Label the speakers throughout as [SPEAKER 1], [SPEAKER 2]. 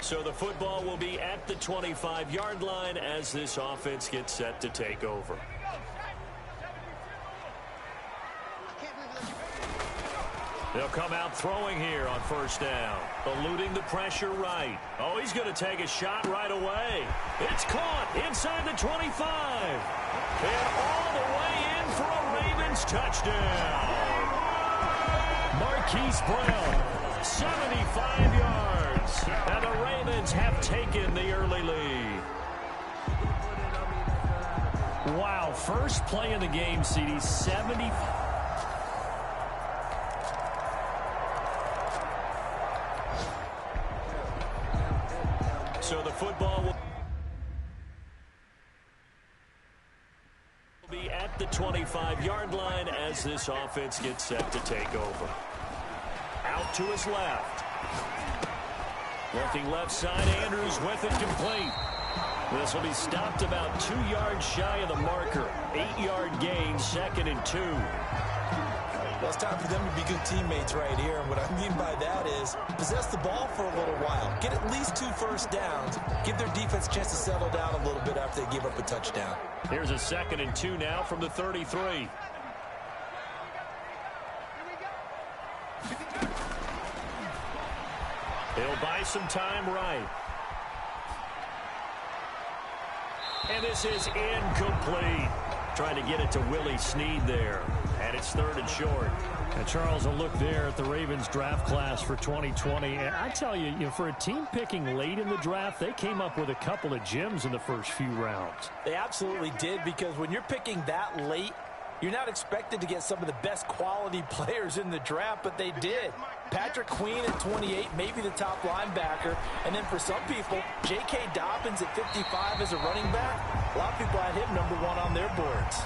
[SPEAKER 1] So the football will be at the 25-yard line as this offense gets set to take over. They'll come out throwing here on first down. Eluding the pressure right. Oh, he's going to take a shot right away. It's caught inside the 25. And all the way in for a Ravens touchdown. Marquise Brown, 75 yards. And the Ravens have taken the early lead. Wow, first play of the game, CD, 75. So the football will be at the 25-yard line as this offense gets set to take over. Out to his left. Looking left side, Andrews with it complete. This will be stopped about 2 yards shy of the marker. 8-yard gain, 2nd and 2.
[SPEAKER 2] Well, it's time for them to be good teammates right here. And what I mean by that is possess the ball for a little while. Get at least 2 first downs. Give their defense a chance to settle down a little bit after they give up a touchdown.
[SPEAKER 1] Here's a 2nd and 2 now from the 33. He'll buy some time right. And this is incomplete. Trying to get it to Willie Snead there. And it's 3rd and short.
[SPEAKER 3] And Charles, a look there at the Ravens draft class for 2020. And I tell you, for a team picking late in the draft, they came up with a couple of gems in the first few rounds.
[SPEAKER 2] They absolutely did, because when you're picking that late, you're not expected to get some of the best quality players in the draft, but they did. Patrick Queen at 28, maybe the top linebacker. And then for some people, J.K. Dobbins at 55 as a running back. A lot of people had him #1 on their boards.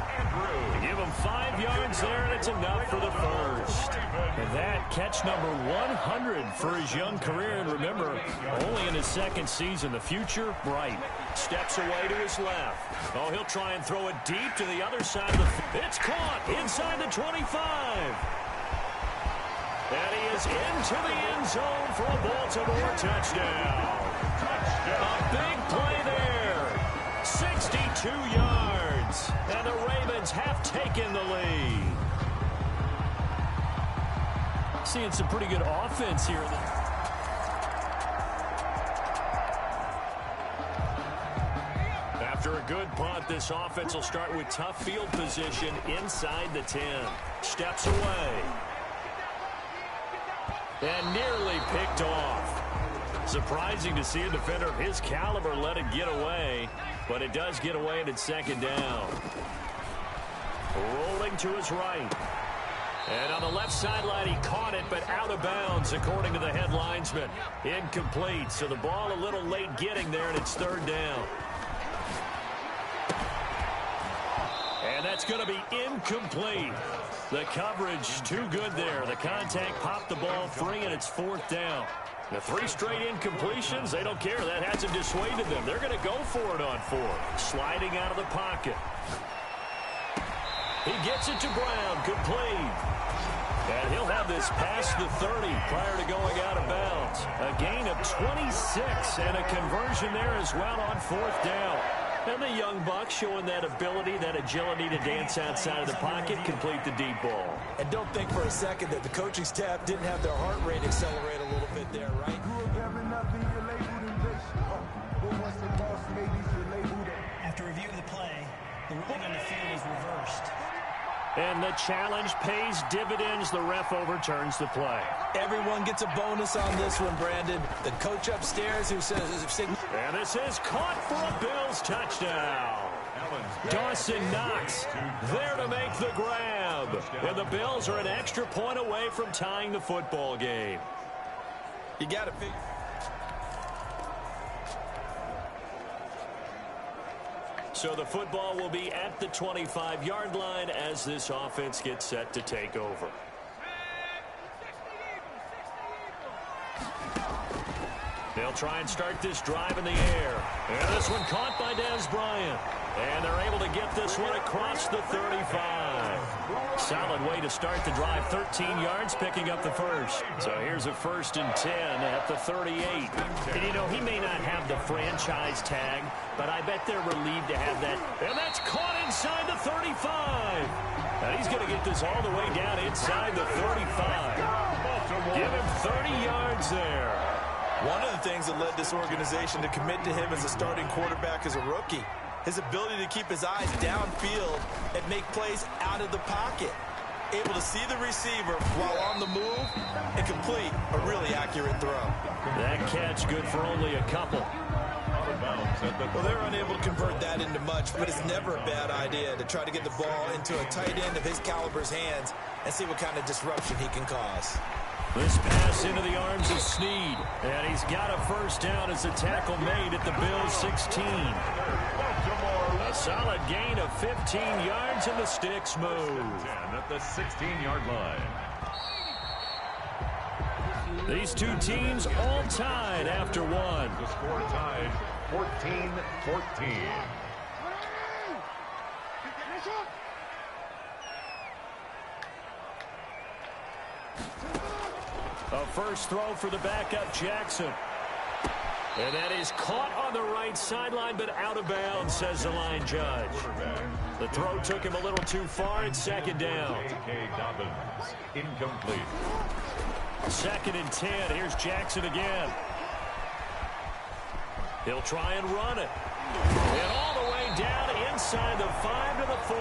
[SPEAKER 1] Give him 5 yards there, and it's enough for the first.
[SPEAKER 3] And that catch number 100 for his young career. And remember, only in his 2nd season, the future bright.
[SPEAKER 1] Steps away to his left. Oh, he'll try and throw it deep to the other side of the field. It's caught inside the 25. And he is into the end zone for a Baltimore touchdown. A big play there. 62 yards. And the Ravens have taken the lead.
[SPEAKER 3] Seeing some pretty good offense here.
[SPEAKER 1] After a good punt, this offense will start with tough field position inside the 10. Steps away. And nearly picked off. Surprising to see a defender of his caliber let it get away, but it does get away and it's 2nd down. Rolling to his right. And on the left sideline, he caught it, but out of bounds, according to the head linesman. Incomplete, so the ball a little late getting there, and it's 3rd down. And that's going to be incomplete. The coverage too good there. The contact popped the ball free, and it's 4th down. The 3 straight incompletions, they don't care. That hasn't dissuaded them. They're going to go for it on 4th. Sliding out of the pocket. He gets it to Brown, complete. And he'll have this past the 30 prior to going out of bounds. A gain of 26 and a conversion there as well on 4th down. And the young buck showing that ability, that agility to dance outside of the pocket, complete the deep ball.
[SPEAKER 2] And don't think for a second that the coaching staff didn't have their heart rate accelerate a little bit there, right?
[SPEAKER 4] After review of the play, the ruling on the field is reversed.
[SPEAKER 3] And the challenge pays dividends. The ref overturns the play.
[SPEAKER 2] Everyone gets a bonus on this one, Brandon. The coach upstairs who says...
[SPEAKER 1] And this is caught for a Bills touchdown. Dawson Knox there to make the grab. And the Bills are an extra point away from tying the football game.
[SPEAKER 2] You got to figure...
[SPEAKER 1] So the football will be at the 25-yard line as this offense gets set to take over. They'll try and start this drive in the air. And this one caught by Dez Bryant. And they're able to get this one across the 35. Solid way to start the drive. 13 yards, picking up the first. So here's a 1st and 10 at the 38.
[SPEAKER 3] And, you know, he may not have the franchise tag, but I bet they're relieved to have that.
[SPEAKER 1] And that's caught inside the 35. And he's going to get this all the way down inside the 35. Give him 30 yards there.
[SPEAKER 2] One of the things that led this organization to commit to him as a starting quarterback as a rookie, his ability to keep his eyes downfield and make plays out of the pocket. Able to see the receiver while on the move and complete a really accurate throw.
[SPEAKER 1] That catch good for only a couple.
[SPEAKER 2] Well, they're unable to convert that into much, but it's never a bad idea to try to get the ball into a tight end of his caliber's hands and see what kind of disruption he can cause.
[SPEAKER 1] This pass into the arms of Snead. And he's got a first down as the tackle made at the Bills' 16. A solid gain of 15 yards and the sticks move.
[SPEAKER 5] At the 16-yard line.
[SPEAKER 1] These two teams all tied after one.
[SPEAKER 5] The score tied 14-14.
[SPEAKER 1] A first throw for the backup Jackson. And that is caught on the right sideline, but out of bounds, says the line judge. The throw took him a little too far. It's 2nd down.
[SPEAKER 5] J.K. Dobbins, incomplete.
[SPEAKER 1] 2nd and 10. Here's Jackson again. He'll try and run it. And all the way down inside the 5 to the 4.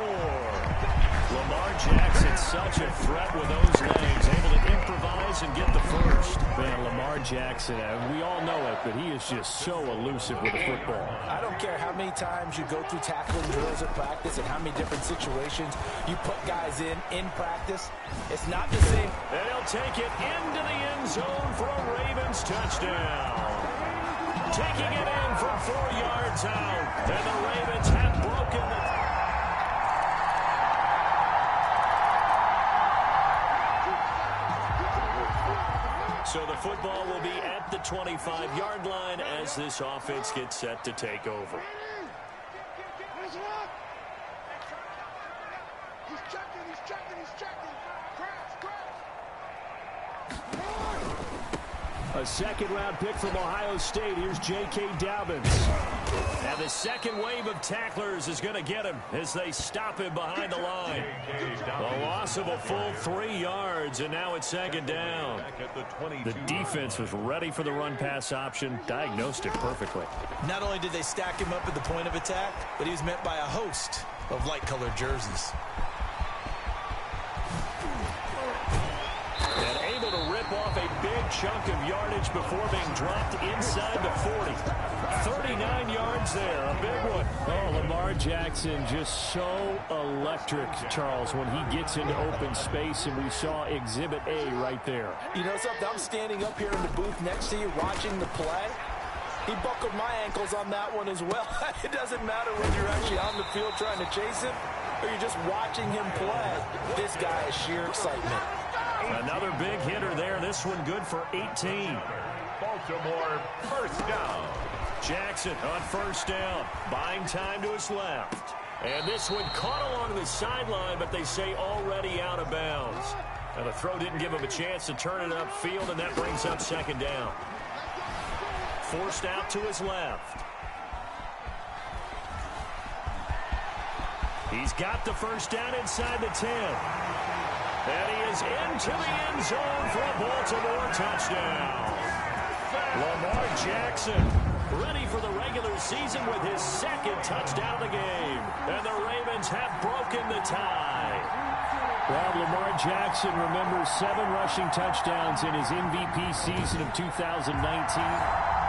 [SPEAKER 1] Lamar Jackson, such a threat with those legs, able to improvise and get the first.
[SPEAKER 3] Man, Lamar Jackson, we all know it, but he is just so elusive with the football.
[SPEAKER 2] I don't care how many times you go through tackling drills at practice and how many different situations you put guys in practice. It's not the same.
[SPEAKER 1] And he'll take it into the end zone for a Ravens touchdown. Taking it in from 4 yards out. And the Ravens have broken the... So the football will be at the 25-yard line as this offense gets set to take over.
[SPEAKER 6] He's checking.
[SPEAKER 3] A second-round pick from Ohio State. Here's J.K. Dobbins.
[SPEAKER 1] And the second wave of tacklers is going to get him as they stop him behind the line. A loss of a full 3 yards, and now it's 2nd down.
[SPEAKER 3] The defense was ready for the run-pass option, diagnosed it perfectly.
[SPEAKER 2] Not only did they stack him up at the point of attack, but he was met by a host of light-colored jerseys.
[SPEAKER 1] And able to rip off a big chunk of yardage before being dropped inside the 40. 39 yards there, a big one.
[SPEAKER 3] Oh, Lamar Jackson just so electric, Charles, when he gets into open space, and we saw Exhibit A right there.
[SPEAKER 2] You know something? I'm standing up here in the booth next to you watching the play. He buckled my ankles on that one as well. It doesn't matter whether you're actually on the field trying to chase him or you're just watching him play. This guy is sheer excitement.
[SPEAKER 1] Another big hitter there. This one good for 18.
[SPEAKER 5] Baltimore, first down.
[SPEAKER 1] Jackson on first down. Buying time to his left. And this one caught along the sideline, but they say already out of bounds. And the throw didn't give him a chance to turn it upfield, and that brings up 2nd down. Forced out to his left. He's got the first down inside the 10. And he is into the end zone for a Baltimore touchdown. Lamar Jackson ready for the regular season with his 2nd touchdown of the game. And the Ravens have broken the tie.
[SPEAKER 3] Well, Lamar Jackson remembers 7 rushing touchdowns in his MVP season of 2019.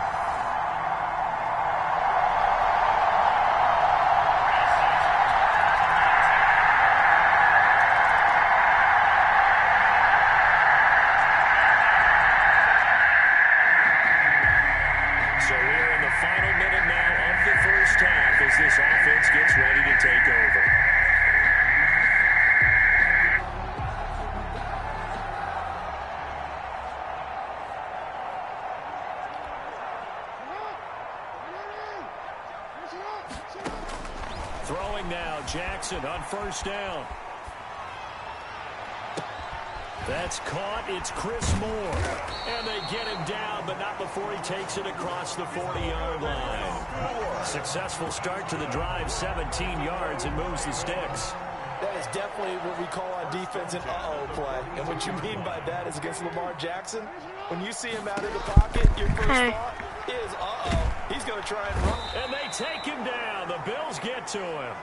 [SPEAKER 1] This offense gets ready to take over. Throwing now, Jackson on first down. That's caught. It's Chris Moore. And they get him down, but not before he takes it across the 40-yard line. Successful start to the drive, 17 yards, and moves the sticks.
[SPEAKER 2] That is definitely what we call on defense an uh-oh play. And what you mean by that is against Lamar Jackson, when you see him out of the pocket, your first thought is, uh-oh, he's going to try and run.
[SPEAKER 1] And they take him down. The Bills get to him.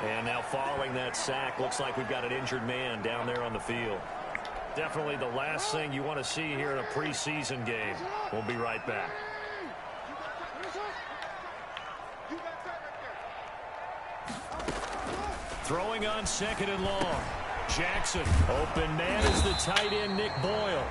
[SPEAKER 1] And now following that sack, looks like we've got an injured man down there on the field. Definitely the last thing you want to see here in a preseason game. We'll be right back. Throwing on second and long. Jackson. Open man is the tight end, Nick Boyle.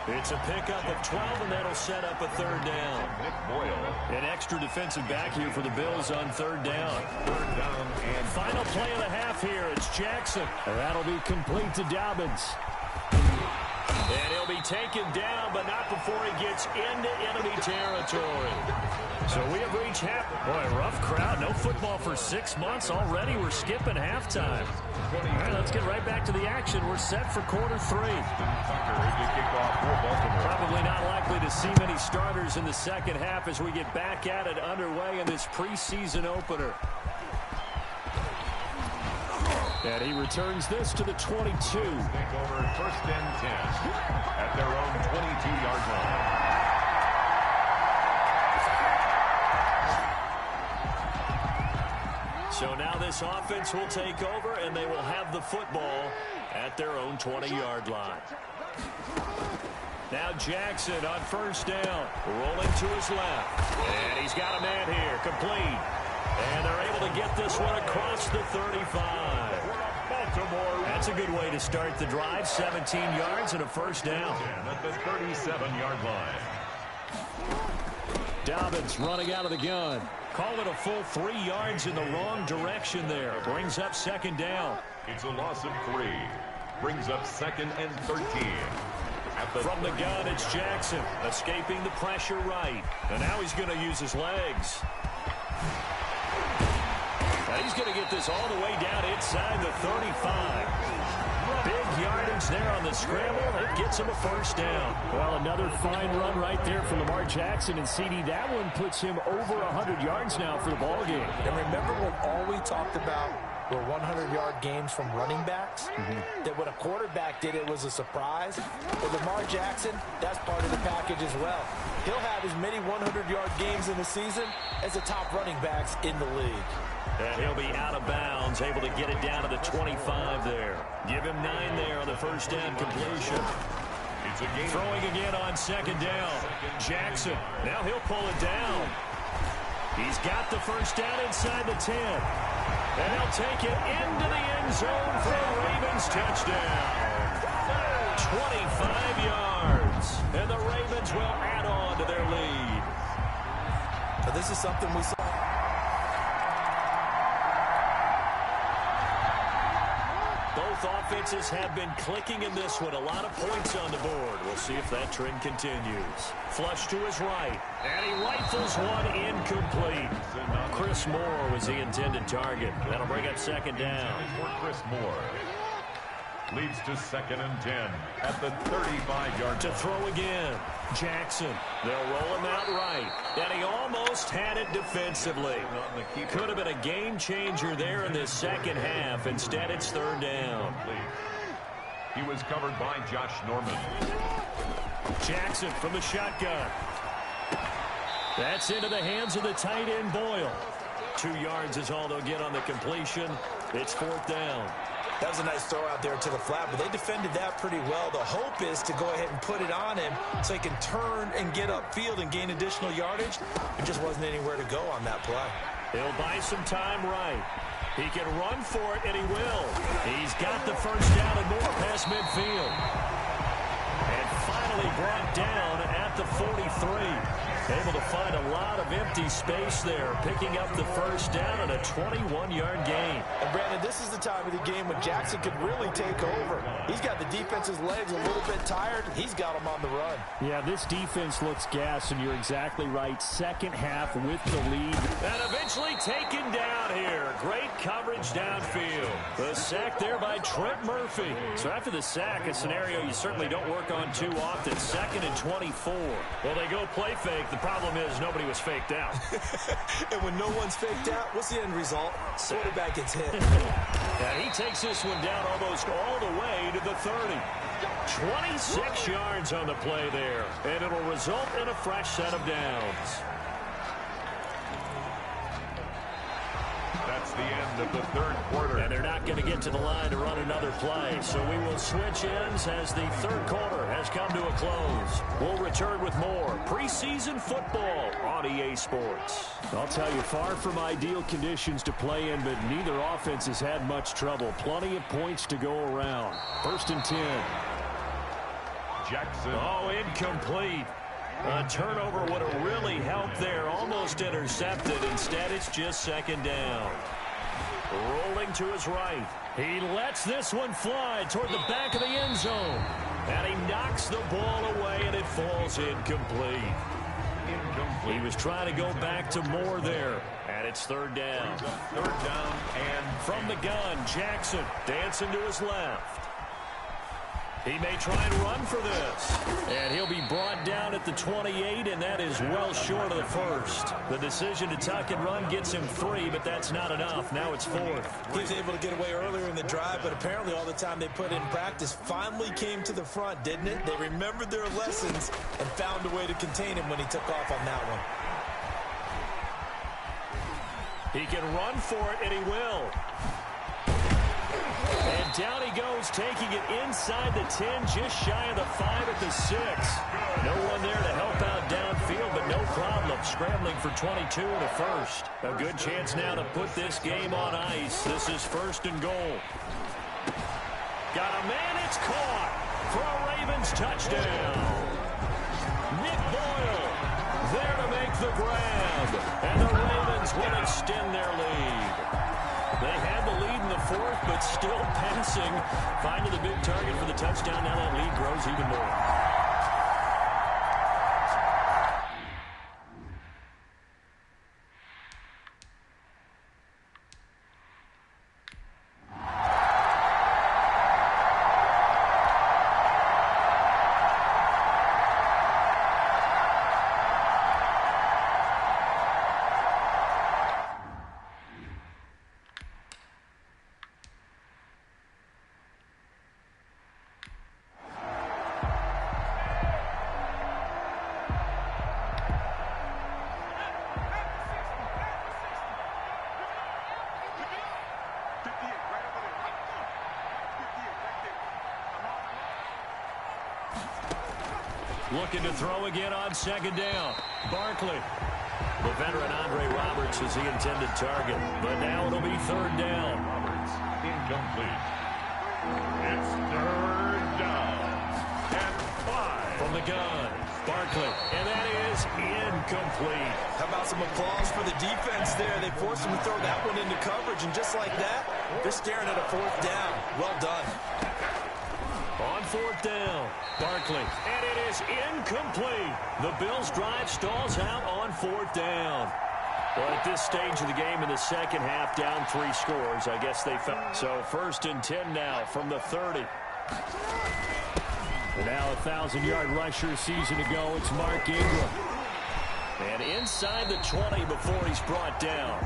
[SPEAKER 1] It's a pickup of 12, and that'll set up a third down.
[SPEAKER 5] Nick Boyle.
[SPEAKER 1] An extra defensive back here for the Bills on third down.
[SPEAKER 5] Third down and
[SPEAKER 1] Final play of the half here. It's Jackson.
[SPEAKER 3] And that'll be complete to Dobbins.
[SPEAKER 1] And he'll be taken down, but not before he gets into enemy territory. So we have reached half. Boy, rough crowd. No football for 6 months already. We're skipping halftime. All right, let's get right back to the action. We're set for quarter three. Probably not likely to see many starters in the second half as we get back at it underway in this preseason opener.
[SPEAKER 3] And he returns this to the 22.
[SPEAKER 5] Take over first and 10 at their own 22-yard line.
[SPEAKER 1] So now this offense will take over, and they will have the football at their own 20-yard line. Now Jackson on first down, rolling to his left. And he's got a man here, complete. And they're able to get this one across the 35. That's a good way to start the drive. 17 yards and a first down.
[SPEAKER 5] At the 37-yard line.
[SPEAKER 3] Dobbins running out of the gun.
[SPEAKER 1] Call it a full 3 yards in the wrong direction there. Brings up second down.
[SPEAKER 5] It's a loss of 3. Brings up second and 13.
[SPEAKER 1] From the gun, it's Jackson. Escaping the pressure right. And now he's going to use his legs. And he's going to get this all the way down inside the 35. Big yardage there on the scramble. It gets him a first down.
[SPEAKER 3] Well, another fine run right there for Lamar Jackson. And CD, that one puts him over 100 yards now for the ball game.
[SPEAKER 2] And remember when all we talked about were 100-yard games from running backs? That when a quarterback did it was a surprise. With Lamar Jackson, that's part of the package as well. He'll have as many 100-yard games in the season as the top running backs in the league.
[SPEAKER 1] And he'll be out of bounds, able to get it down to the 25 there. Give him 9 there on the first down completion.
[SPEAKER 5] It's a game.
[SPEAKER 1] Throwing again on second down. Jackson, now he'll pull it down. He's got the first down inside the 10. And he'll take it into the end zone for a Ravens touchdown. 25 yards. And the Ravens will add on to their lead.
[SPEAKER 2] But this is something we saw.
[SPEAKER 1] Both offenses have been clicking in this one. A lot of points on the board. We'll see if that trend continues. Flush to his right. And he rifles one incomplete. Chris Moore was the intended target. That'll bring up second down.
[SPEAKER 5] For Chris Moore. Leads to second and 10 at the 35-yard
[SPEAKER 1] To throw again. Jackson. They'll roll him out right. And he almost had it defensively. Could have been a game changer there in this second half. Instead, it's third down.
[SPEAKER 5] He was covered by Josh Norman.
[SPEAKER 1] Jackson from the shotgun. That's into the hands of the tight end, Boyle. 2 yards is all they'll get on the completion. It's fourth down.
[SPEAKER 2] That was a nice throw out there to the flat, but they defended that pretty well. The hope is to go ahead and put it on him so he can turn and get upfield and gain additional yardage. There just wasn't anywhere to go on that play.
[SPEAKER 1] He'll buy some time right. He can run for it, and he will. He's got the first down and more past midfield. And finally brought down at the 43. Able to find a lot of empty space there, picking up the first down and a 21-yard gain.
[SPEAKER 2] And Brandon, this is the time of the game when Jackson could really take over. He's got the defense's legs a little bit tired. He's got them on the run.
[SPEAKER 3] Yeah, this defense looks gassed, and you're exactly right. Second half with the lead.
[SPEAKER 1] And eventually taken down here. Great coverage downfield. The sack there by Trent Murphy. So after the sack, a scenario you certainly don't work on too often. 2nd and 24. Well, they go play fake. The problem is nobody was faked out.
[SPEAKER 2] And when no one's faked out, what's the end result? Quarterback gets hit.
[SPEAKER 1] And he takes this one down almost all the way to the 30. 26 yards on the play there. And it'll result in a fresh set of downs.
[SPEAKER 5] That's the end of the third quarter.
[SPEAKER 1] And they're not going to get to the line to run another play. So we will switch ends as the third quarter has come to a close. We'll return with more preseason football on EA Sports.
[SPEAKER 3] I'll tell you, far from ideal conditions to play in, but neither offense has had much trouble. Plenty of points to go around. 1st and 10.
[SPEAKER 5] Jackson.
[SPEAKER 1] Oh, incomplete. A turnover would have really helped there. Almost intercepted. Instead, it's just 2nd down. Rolling to his right. He lets this one fly toward the back of the end zone. And he knocks the ball away, and it falls incomplete. He was trying to go back to Moore there. And it's 3rd down.
[SPEAKER 5] 3rd down and
[SPEAKER 1] from the gun, Jackson dancing to his left. He may try and run for this. And he'll be brought down at the 28, and that is well short of the first. The decision to tuck and run gets him 3, but that's not enough. Now it's 4th.
[SPEAKER 2] He was able to get away earlier in the drive, but apparently all the time they put in practice finally came to the front, didn't it? They remembered their lessons and found a way to contain him when he took off on that one.
[SPEAKER 1] He can run for it, and he will. And down he goes, taking it inside the 10, just shy of the 5 at the 6. No one there to help out downfield, but no problem. Scrambling for 22 and a first. A good chance now to put this game on ice. This is 1st and goal. Got a man, it's caught for a Ravens touchdown. Nick Boyle there to make the grab. And the Ravens will extend their lead. They had the lead in the 4th, but still passing. Finding the big target for the touchdown. Now that lead grows even more. Looking to throw again on 2nd down. Barkley. The veteran Andre Roberts is the intended target. But now it'll be 3rd down.
[SPEAKER 5] Roberts incomplete. It's 3rd down and 5.
[SPEAKER 1] From the gun, Barkley. And that is incomplete.
[SPEAKER 2] How about some applause for the defense there? They forced him to throw that one into coverage, and just like that, they're staring at a 4th down. Well done.
[SPEAKER 1] On 4th down, Barkley. And it is incomplete. The Bills' drive stalls out on 4th down. Well, at this stage of the game in the second half, down 3 scores, I guess they felt. So 1st and 10 now from the 30.
[SPEAKER 3] And now a 1,000-yard rusher season to go. It's Mark Ingram.
[SPEAKER 1] And inside the 20 before he's brought down.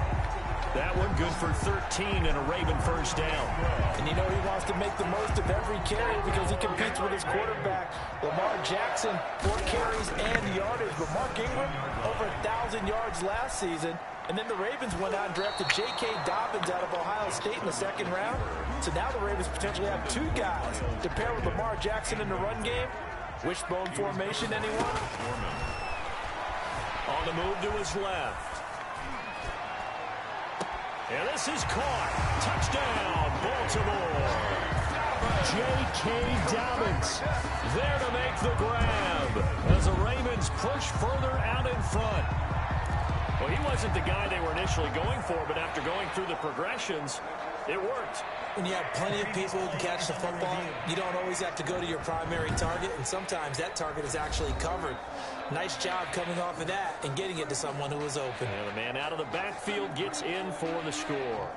[SPEAKER 1] That one good for 13 and a Raven first down.
[SPEAKER 2] And you know he wants to make the most of every carry because he competes with his quarterback, Lamar Jackson, 4 carries and yardage. But Mark Ingram, over 1,000 yards last season. And then the Ravens went out and drafted J.K. Dobbins out of Ohio State in the 2nd round. So now the Ravens potentially have 2 guys to pair with Lamar Jackson in the run game. Wishbone formation, anyone?
[SPEAKER 1] On the move to his left. And this is caught. Touchdown, Baltimore. J.K. Dobbins there to make the grab as the Ravens Ravens push further out in front. Well, he wasn't the guy they were initially going for, but after going through the progressions, it worked.
[SPEAKER 2] When you have plenty of people who can catch the football, you don't always have to go to your primary target, and sometimes that target is actually covered. Nice job coming off of that and getting it to someone who was open.
[SPEAKER 1] And the man out of the backfield gets in for the score.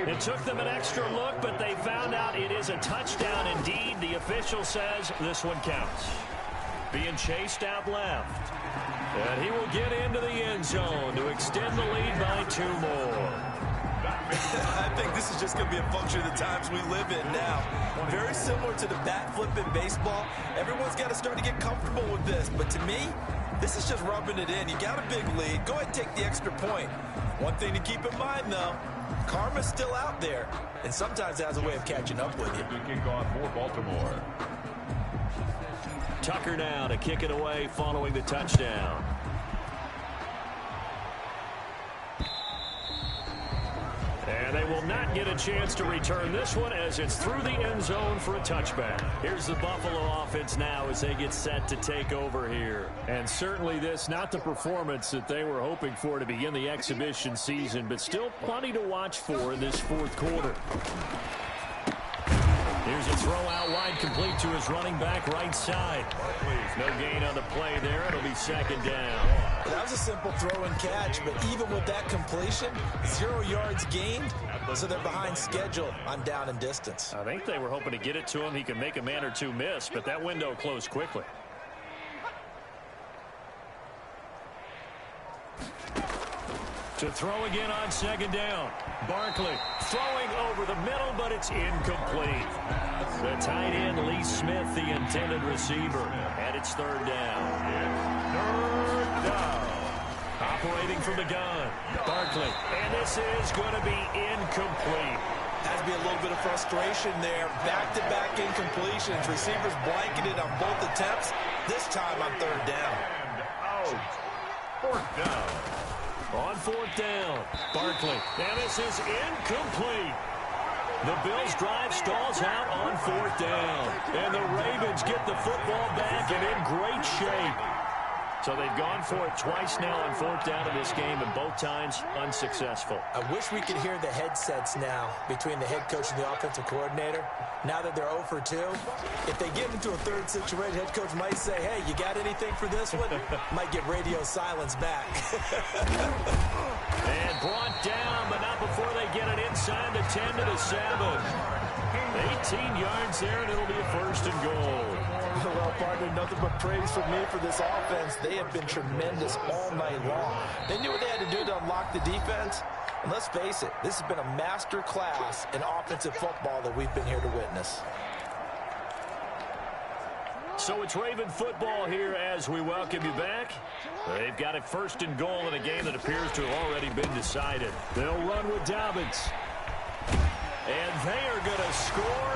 [SPEAKER 1] It took them an extra look, but they found out it is a touchdown indeed. The official says this one counts. Being chased out left. And he will get into the end zone to extend the lead by 2 more.
[SPEAKER 7] I think this is just going to be a function of the times we live in now. Very similar to the bat flip in baseball. Everyone's got to start to get comfortable with this. But to me, this is just rubbing it in. You got a big lead. Go ahead and take the extra point. One thing to keep in mind, though, karma's still out there, and sometimes it has a way of catching up with you.
[SPEAKER 5] Kickoff for Baltimore.
[SPEAKER 1] Tucker now to kick it away following the touchdown. And they will not get a chance to return this one as it's through the end zone for a touchback. Here's the Buffalo offense now as they get set to take over here.
[SPEAKER 3] And certainly this, not the performance that they were hoping for to begin the exhibition season, but still plenty to watch for in this fourth quarter.
[SPEAKER 1] Here's a throw out wide, complete to his running back right side. No gain on the play there. It'll be second down.
[SPEAKER 2] That was a simple throw and catch, but even with that completion, 0 yards gained, so they're behind schedule on down and distance.
[SPEAKER 3] I think they were hoping to get it to him. He could make a man or two miss, but that window closed quickly.
[SPEAKER 1] To throw again on second down. Barkley throwing over the middle, but it's incomplete. The tight end, Lee Smith, the intended receiver. And it's third down.
[SPEAKER 5] Third down.
[SPEAKER 1] Operating from the gun. Barkley. And this is going to be incomplete.
[SPEAKER 7] Has to be a little bit of frustration there. Back-to-back incompletions. Receivers blanketed on both attempts. This time on third down.
[SPEAKER 5] And out. Fourth down.
[SPEAKER 1] On fourth down, Barkley. And this is incomplete. The Bills' drive stalls out on fourth down. And the Ravens get the football back and in great shape. So they've gone for it twice now on fourth down in this game, and both times unsuccessful.
[SPEAKER 2] I wish we could hear the headsets now between the head coach and the offensive coordinator. Now that they're 0 for 2, if they get into a third situation, head coach might say, hey, you got anything for this one? Might get radio silence back.
[SPEAKER 1] And brought down, but not before they get it inside the 10 to the 7. 18 yards there, and it'll be a first and goal.
[SPEAKER 2] Well, partner, nothing but praise from me for this offense. They have been tremendous all night long. They knew what they had to do to unlock the defense. And let's face it, this has been a master class in offensive football that we've been here to witness.
[SPEAKER 1] So it's Raven football here as we welcome you back. They've got it first and goal in a game that appears to have already been decided. They'll run with Dobbins. And they are going to score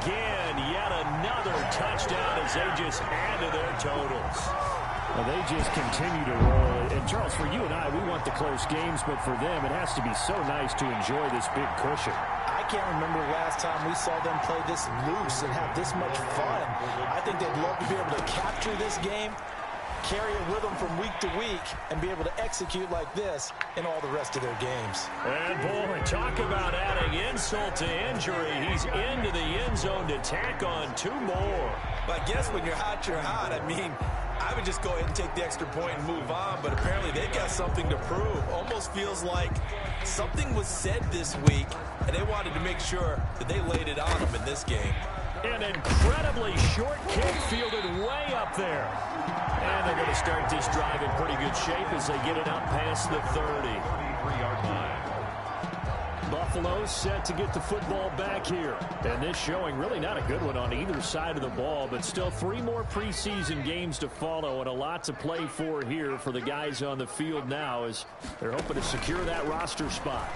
[SPEAKER 1] again. Yet another touchdown as they just add to their totals.
[SPEAKER 3] Well, they just continue to roll. And, Charles, for you and I, we want the close games, but for them, it has to be so nice to enjoy this big cushion.
[SPEAKER 2] I can't remember the last time we saw them play this loose and have this much fun. I think they'd love to be able to capture this game, carry it with them from week to week, and be able to execute like this in all the rest of their games.
[SPEAKER 1] And, boy, talk about adding insult to injury. He's into the end zone to tack on 2 more.
[SPEAKER 7] But I guess when you're hot, you're hot. I mean, I would just go ahead and take the extra point and move on, but apparently they've got something to prove. Almost feels like something was said this week, and they wanted to make sure that they laid it on them in this game.
[SPEAKER 1] An incredibly short kick fielded way up there. And they're going to start this drive in pretty good shape as they get it up past the 33-yard line. Buffalo set to get the football back here.
[SPEAKER 3] And this showing really not a good one on either side of the ball, but still 3 more preseason games to follow and a lot to play for here for the guys on the field now as they're hoping to secure that roster spot.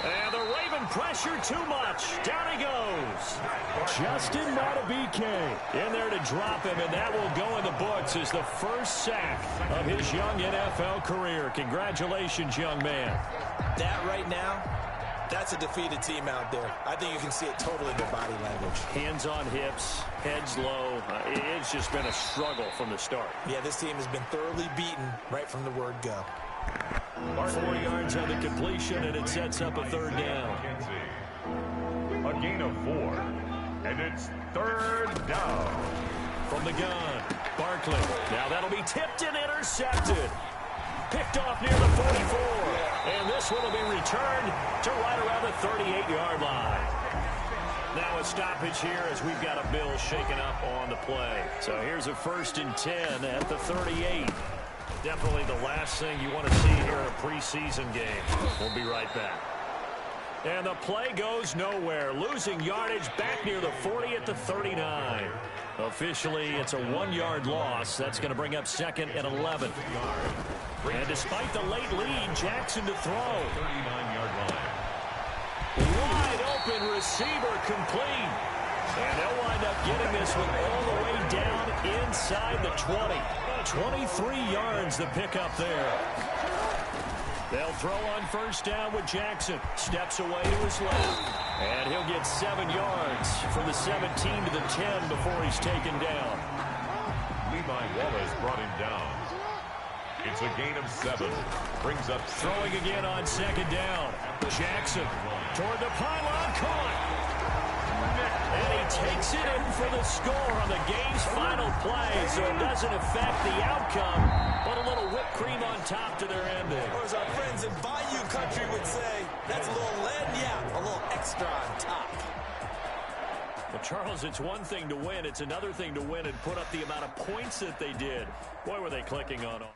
[SPEAKER 1] And the Raven pressure too much. Down he goes.
[SPEAKER 3] Justin Madubuike
[SPEAKER 1] In there to drop him, and that will go in the books as the first sack of his young NFL career. Congratulations, young man.
[SPEAKER 7] That right now, that's a defeated team out there. I think you can see it totally in their body language.
[SPEAKER 1] Hands on hips, heads low. It's just been a struggle from the start.
[SPEAKER 7] Yeah, this team has been thoroughly beaten right from the word go.
[SPEAKER 1] 4 yards on the completion, and it sets up a third down.
[SPEAKER 5] A gain of 4, and it's third down.
[SPEAKER 1] From the gun, Barkley. Now that'll be tipped and intercepted. Picked off near the 44. And this one will be returned to right around the 38-yard line. Now a stoppage here as we've got a Bill shaken up on the play. So here's a 1st and 10 at the 38. Definitely the last thing you want to see here in a preseason game. We'll be right back. And the play goes nowhere. Losing yardage back near the 40 at the 39. Officially, it's a 1-yard loss. That's going to bring up 2nd and 11. And despite the late lead, Jackson to throw.
[SPEAKER 5] 39-yard line.
[SPEAKER 1] Wide open receiver complete. And they'll wind up getting this one all the way down inside the 20. 23 yards the pickup there. They'll throw on 1st down with Jackson. Steps away to his left. And he'll get 7 yards from the 17 to the 10 before he's taken down.
[SPEAKER 5] Levi Wallace brought him down. It's a gain of 7. Brings up
[SPEAKER 1] Throwing again on 2nd down. Jackson toward the pylon, caught. And he takes it in for the score on the game's final play, so it doesn't affect the outcome, but a little whipped cream on top to their ending.
[SPEAKER 7] Or as our friends in Bayou Country would say, that's a little a little extra on top.
[SPEAKER 1] Well, Charles, it's one thing to win. It's another thing to win and put up the amount of points that they did. Boy, were they clicking on them.